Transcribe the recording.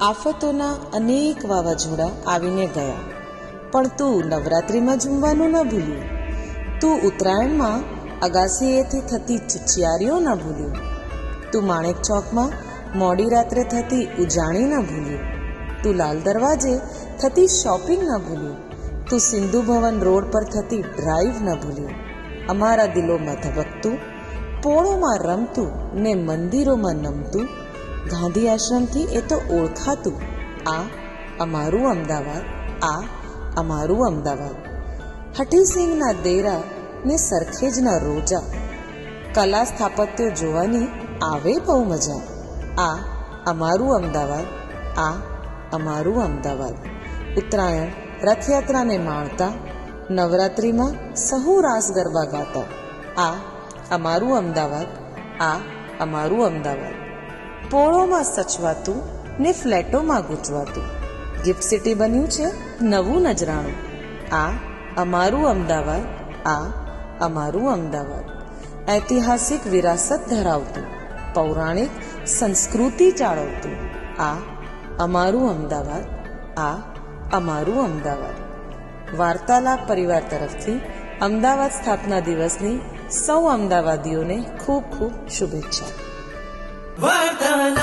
આફતોના અનેક વાવાઝોડા આવીને ગયા, પણ તું નવરાત્રિમાં ઝૂમવાનું ન ભૂલ્યું. તું ઉત્તરાયણમાં અગાસીએથી થતી ચિચિયારીઓ ન ભૂલ્યું. તું માણેક ચોકમાં મોડી રાત્રે થતી ઉજાણી ન ભૂલ્યું. તું લાલ દરવાજે થતી શોપિંગ ન ભૂલ્યું. તું સિંધુ ભવન રોડ પર થતી ડ્રાઈવ ન ભૂલ્યું. અમારા દિલોમાં ધબકતું, પોળોમાં રમતું ને મંદિરોમાં નમતું, ગાંધી આશ્રમથી એ તો ઓળખાતું. આ અમારું અમદાવાદ, આ અમારું અમદાવાદ. હઠીસિંહના દેરા ને સરખેજના રોજા, કલા સ્થાપત્યો જોવાની આવે બહુ મજા. આ અમારું અમદાવાદ, આ અમારું અમદાવાદ. ઉત્તરાયણ રથયાત્રાને માણતા, નવરાત્રિમાં સહુ રાસ ગરબા ગાતા. આ અમારું અમદાવાદ, આ અમારું અમદાવાદ. પોળોમાં સચવાતું ને ફ્લેટોમાં ગૂંચવાતું, ગિફ્ટ સિટી બન્યું છે નવું નજરાણું. આ અમારું અમદાવાદ, આ અમારું અમદાવાદ. ઐતિહાસિક વિરાસત ધરાવતું, પૌરાણિક સંસ્કૃતિ જાળવતું. આ અમારું અમદાવાદ, આ અમારું અમદાવાદ. વાર્તાલાપ પરિવાર તરફથી અમદાવાદ સ્થાપના દિવસની સૌ અમદાવાદીઓને ખૂબ ખૂબ શુભેચ્છા. વાર્તાલાપ.